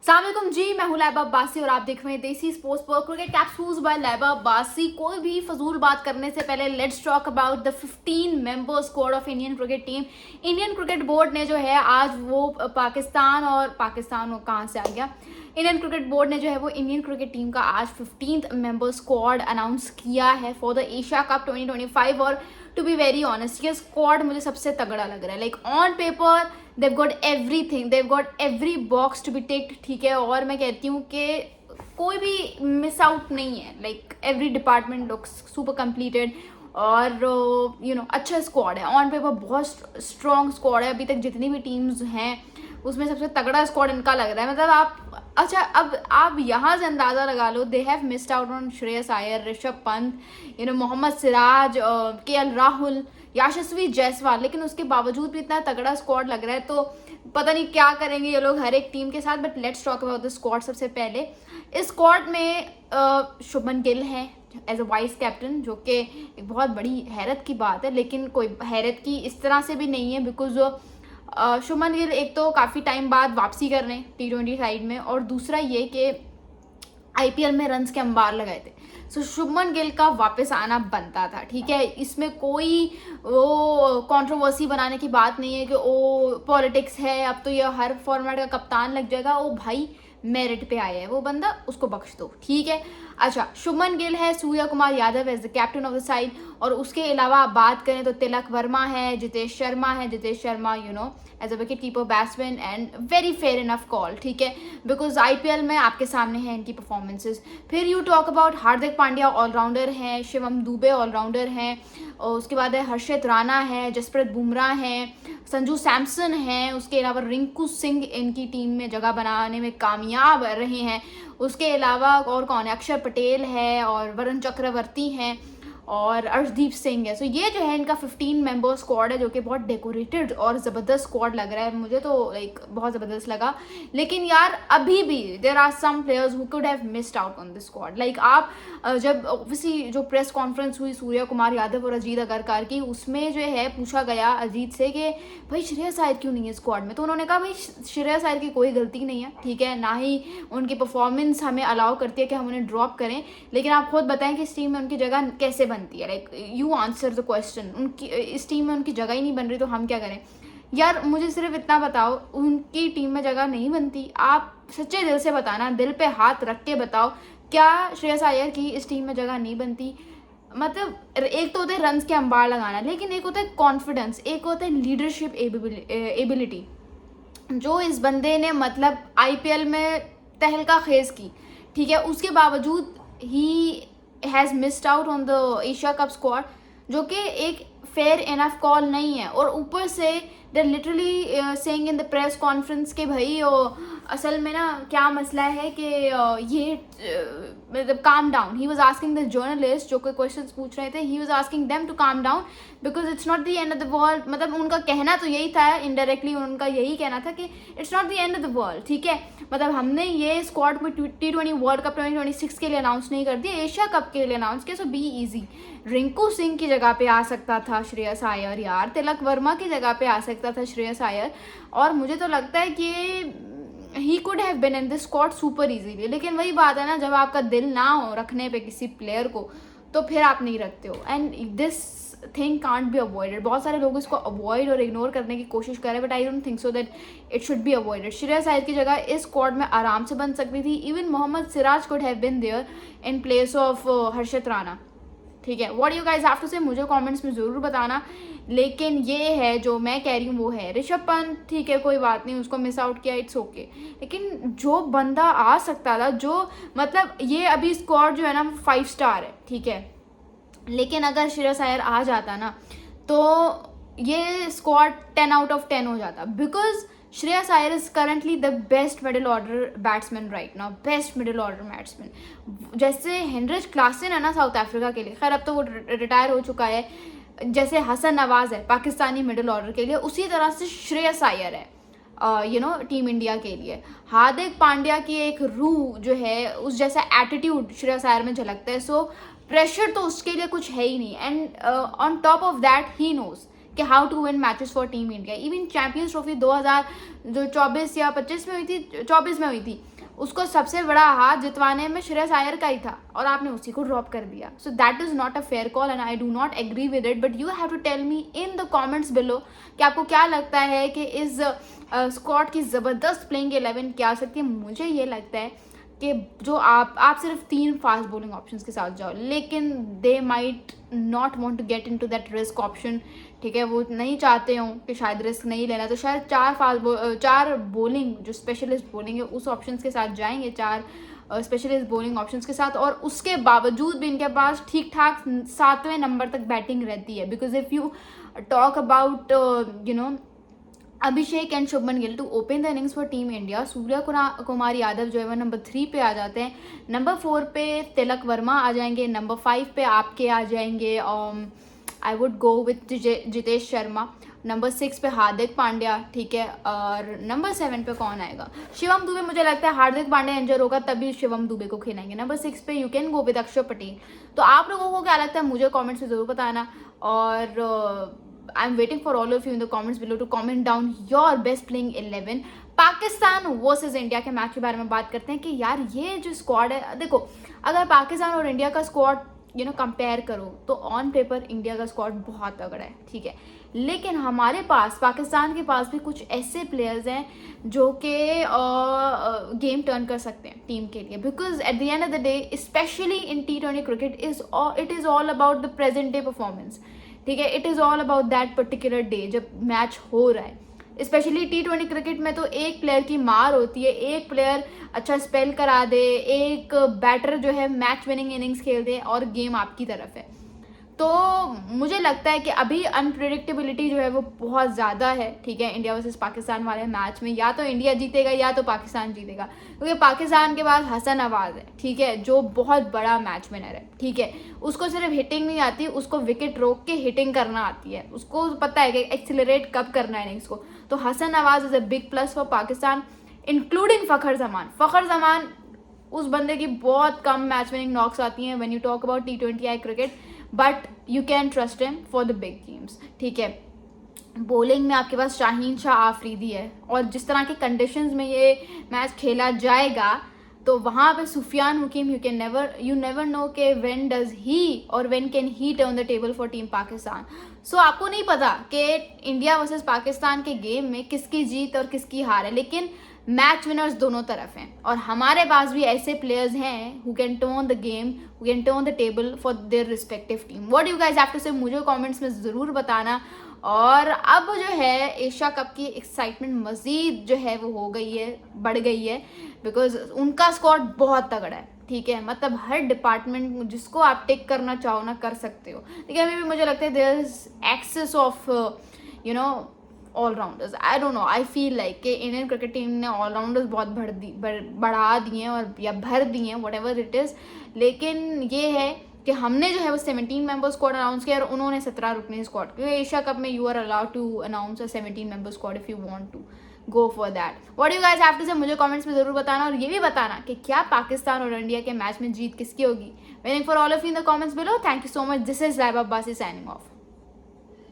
अस्सलामुअलैकुम जी, मैं हूं लैबा अब्बासी और आप देख रहे हैं देसी स्पोर्ट्स पर क्रिकेट कैप्सूल्स बाय लैबा अब्बासी। कोई भी फजूल बात करने से पहले let's talk about the 15 member squad of Indian cricket team. Indian cricket board ने जो है आज वो पाकिस्तान कहाँ से आ गया, इंडियन क्रिकेट बोर्ड ने जो है वो इंडियन क्रिकेट टीम का आज 15th मेंबर स्क्वाड अनाउंस किया है फॉर द एशिया कप 2025। और टू बी वेरी ऑनेस्ट, ये स्क्वाड मुझे सबसे तगड़ा लग रहा है। Like on paper they've got everything, they've got every box to be ticked, ठीक है। और मैं कहती हूँ कि कोई भी मिस आउट नहीं है। Like every department looks super completed और अच्छा स्क्वाड है। ऑन पेपर बहुत स्ट्रॉन्ग स्क्वाड है। अभी तक जितनी भी टीम्स हैं उसमें सबसे तगड़ा स्क्वाड इनका लग रहा है। मतलब अब आप यहाँ से अंदाज़ा लगा लो, they have missed out on Shreyas Iyer, Rishabh Pant, Mohammed Siraj, KL Rahul, Yashasvi Jaiswal, लेकिन उसके बावजूद भी इतना तगड़ा स्क्वाड लग रहा है। तो पता नहीं क्या करेंगे ये लोग हर एक टीम के साथ। But let's talk about the squad. सबसे पहले इस स्क्वाड में शुभमन गिल है एज अ वाइस कैप्टन, जो कि एक बहुत बड़ी हैरत की बात है, लेकिन कोई हैरत की इस तरह से भी नहीं है बिकॉज शुभमन गिल एक तो काफ़ी टाइम बाद वापसी कर रहे हैं T20 साइड में, और दूसरा ये कि IPL में रन्स के अंबार लगाए थे। सो शुभमन गिल का वापस आना बनता था, ठीक है। इसमें कोई वो कंट्रोवर्सी बनाने की बात नहीं है कि ओ पॉलिटिक्स है, अब तो ये हर फॉर्मेट का कप्तान लग जाएगा। ओ भाई, मेरिट पे आया है वो बंदा, उसको बख्श दो, ठीक है। अच्छा, शुभमन गिल है, Suryakumar Yadav as the captain of the side, और उसके अलावा आप बात करें तो तिलक वर्मा है, Jitesh Sharma as a wicket keeper batsman and very fair enough call, ठीक है, बिकॉज IPL में आपके सामने है इनकी परफॉर्मेंसेज। फिर you talk about Hardik Pandya allrounder हैं, शिवम दुबे ऑलराउंडर हैं, और उसके बाद है हर्षित राणा है, जसप्रीत बुमराह हैं, संजू सैमसन हैं, उसके अलावा रिंकू सिंह इनकी टीम में जगह बनाने में कामयाब रहे हैं। उसके अलावा और कौन है, अक्षर पटेल है और वरुण चक्रवर्ती हैं और अर्शदीप सिंह है। सो ये जो है इनका 15 मेंबर स्क्वाड है, जो कि बहुत डेकोरेटेड और ज़बरदस्त स्क्वाड लग रहा है। मुझे तो लाइक बहुत ज़बरदस्त लगा। लेकिन यार अभी भी there are some players who could have missed out on this squad. Like आप जब ऑब्वियसली जो प्रेस कॉन्फ्रेंस हुई सूर्य कुमार यादव और अजीत अगरकर की, उसमें जो है पूछा गया अजीत से कि भाई श्रेयस अय्यर क्यों नहीं है स्क्वाड में, तो उन्होंने कहा भाई श्रेयस अय्यर की कोई गलती नहीं है, ठीक है, ना ही उनकी परफॉर्मेंस हमें अलाउ करती है कि हम उन्हें ड्रॉप करें। लेकिन आप खुद बताएं कि इस टीम में उनकी जगह कैसे बनती है। Like you answer the question. उनकी इस टीम में उनकी जगह ही नहीं बन रही तो हम क्या करें। यार मुझे सिर्फ इतना बताओ, उनकी टीम में जगह नहीं बनती, आप सच्चे दिल से बताना, दिल पे हाथ रख के बताओ, क्या श्रेयस अय्यर की इस टीम में जगह नहीं बनती। मतलब एक तो होता है रन्स के अंबार लगाना, लेकिन एक होता है कॉन्फिडेंस, एक होता है लीडरशिप एबिलिटी, जो इस बंदे ने मतलब IPL में तहलका खेज की, ठीक है। उसके बावजूद he has missed out on the Asia cup squad, जो कि एक फेयर इनफ कॉल नहीं है। और ऊपर से they literally saying in the press conference के भाई असल में ना क्या मसला है कि ये मतलब calm down. He was asking the journalist जो कोई क्वेश्चन पूछ रहे थे, he was asking them to calm down because it's not the end of the world. मतलब उनका कहना तो यही था, इनडायरेक्टली उनका यही कहना था कि it's not the end of the world, ठीक है। मतलब हमने ये स्क्वाड में T20 वर्ल्ड कप 2026 के लिए अनाउंस नहीं कर दिया, एशिया कप के लिए अनाउंस किया। सो बी ईजी। रिंकू सिंह की जगह पे आ सकता था श्रेयस अय्यर, यार तिलक वर्मा की जगह पे आ सकता था श्रेयस अय्यर, और मुझे तो लगता है कि he could have bin in this squad super easily. लेकिन वही बात है ना, जब आपका दिल ना हो रखने पे किसी प्लेयर को, तो फिर आप नहीं रखते हो। And this thing can't be avoided. बहुत सारे लोग इसको अवॉइड और इग्नोर करने की कोशिश कर रहे हैं, but I don't think so that it should be avoided. Shreyas Iyer की जगह इस स्क्वाड में आराम से बन सकती थी। Even Mohammed Siraj could have been there in place of Harshit Rana, ठीक है। What you guys have to say मुझे कमेंट्स में ज़रूर बताना। लेकिन ये है जो मैं कह रही हूँ वो है ऋषभ पंत, ठीक है, कोई बात नहीं, उसको मिस आउट किया, इट्स ओके। लेकिन जो बंदा आ सकता था, जो मतलब ये अभी स्क्वाड जो है ना 5 स्टार है, ठीक है, लेकिन अगर श्रेयस अय्यर आ जाता ना तो ये स्क्वाड 10 आउट ऑफ 10 हो जाता, because Shreyas Iyer is currently the best middle order batsman right now, best middle order batsman. जैसे हेनरिच क्लासन है ना साउथ अफ्रीका के लिए, खैर अब तो वो रिटायर हो चुका है, जैसे हसन नवाज है पाकिस्तानी मिडिल ऑर्डर के लिए, उसी तरह से श्रेयस अय्यर है टीम इंडिया के लिए। हार्दिक पांड्या की एक रूह जो है, उस जैसा एटीट्यूड श्रेयस अय्यर में झलकता है। सो प्रेशर तो उसके लिए कुछ है ही नहीं, and on top of that he knows कि how to win matches for team India. Even champions trophy 2024 या 25 में हुई थी, 24 में हुई थी, उसको सबसे बड़ा हाथ जितवाने में श्रेयस अय्यर का ही था और आपने उसी को ड्रॉप कर दिया. So that is not a fair call and I do not agree with it. But you have to tell me in the comments below कि आपको क्या लगता है कि इस स्क्वाड की ज़बरदस्त प्लेइंग 11 क्या आ सकती है. मुझे ये लगता है कि जो आप सिर्फ 3 फास्ट बॉलिंग ऑप्शंस के साथ जाओ, लेकिन they might not want to get into that risk option. ठीक है, वो नहीं चाहते हो कि शायद रिस्क नहीं लेना, तो शायद 4 बॉलिंग जो स्पेशलिस्ट बॉलिंग है उस ऑप्शंस के साथ जाएंगे, 4 स्पेशलिस्ट बॉलिंग ऑप्शंस के साथ. और उसके बावजूद भी इनके पास ठीक ठाक 7वें नंबर तक बैटिंग रहती है. Because if you talk about Abhishek and Shubman Gill to open the innings for team India, Suryakumar Yadav जो है वो नंबर 3 पे आ जाते हैं. नंबर 4 पे तिलक वर्मा आ जाएंगे. नंबर 5 पे आपके आ जाएंगे I would go with Jitesh Sharma. Number 6 पे हार्दिक पांड्या. ठीक है, और नंबर 7 पे कौन आएगा? शिवम दुबे. मुझे लगता है हार्दिक पांड्या इंजर होगा तभी शिवम दुबे को खेलेंगे. नंबर 6 पे यू कैन गो विद अक्षर पटेल. तो आप लोगों को क्या लगता है मुझे कमेंट्स में ज़रूर बताना. और I am waiting for all of you in the comments below to comment down your best playing 11. Pakistan versus India के मैच के बारे में बात करते हैं कि यार ये जो स्क्वाड है, देखो अगर पाकिस्तान और इंडिया का स्क्वाड कंपेयर करो तो ऑन पेपर इंडिया का स्क्वाड बहुत तगड़ा है. ठीक है, लेकिन हमारे पास पाकिस्तान के पास भी कुछ ऐसे प्लेयर्स हैं जो कि गेम टर्न कर सकते हैं टीम के लिए. Because at the end of the day specially in T20 cricket it is all about the present day performance. ठीक है, it is all about that particular day जब मैच हो रहा है. स्पेशली T20 क्रिकेट में तो एक प्लेयर की मार होती है, एक प्लेयर अच्छा स्पेल करा दे, एक बैटर जो है मैच विनिंग इनिंग्स खेल दे और गेम आपकी तरफ है. तो मुझे लगता है कि अभी अनप्रेडिक्टेबिलिटी जो है वो बहुत ज़्यादा है. ठीक है, इंडिया वर्सेस पाकिस्तान वाले मैच में या तो इंडिया जीतेगा या तो पाकिस्तान जीतेगा, क्योंकि पाकिस्तान के पास हसन नवाज है. ठीक है, जो बहुत बड़ा मैच विनर है. ठीक है, उसको सिर्फ हिटिंग नहीं आती, उसको विकेट रोक के हिटिंग करना आती है. उसको पता है कि एक्सिलरेट कब करना है इनिंग्स को. तो Hasan Nawaz is a big plus for Pakistan, including Fakhar Zaman. उस बंदे की बहुत कम मैच विनिंग नॉक्स आती हैं when you talk about T20I cricket, but you can trust him for the big games. ठीक है, बॉलिंग में आपके पास शाहीन शाह आफरीदी है और जिस तरह के कंडीशंस में ये मैच खेला जाएगा तो वहाँ पे Sufiyan Hakeem you never know के व्हेन डज ही और when can he turn the table for team Pakistan. So आपको नहीं पता कि इंडिया वर्सेस पाकिस्तान के गेम में किसकी जीत और किसकी हार है, लेकिन मैच विनर्स दोनों तरफ हैं और हमारे पास भी ऐसे प्लेयर्स हैं who can turn the game, who can turn the table for their respective team. What you guys have to say मुझे कमेंट्स में ज़रूर बताना. और अब जो है एशिया कप की एक्साइटमेंट मज़ीद जो है वो हो गई है, बढ़ गई है, बिकॉज उनका स्क्वाड बहुत तगड़ा है. ठीक है, मतलब हर डिपार्टमेंट जिसको आप टिक करना चाहो ना कर सकते हो. लेकिन अभी भी मुझे लगता है there is excess of allrounders. I don't know, I feel like कि इंडियन क्रिकेट टीम ने ऑलराउंडर्स बहुत बढ़ा दिए हैं और या भर दिए हैं, व्हाटएवर इट इज़. लेकिन ये है कि हमने जो है वो 17 मेंबर स्क्वाड अनाउंस किया और उन्होंने 17 रुकने स्क्वाड, क्योंकि एशिया कप में you are allowed to announce a 17 member squad if you want to go for that. What you guys have to say मुझे कमेंट्स में ज़रूर बताना और ये भी बताना कि क्या पाकिस्तान और इंडिया के मैच में जीत किसकी होगी. Waiting for all of you in the comments below. Thank you so much. This is Laiba Abbasi signing off.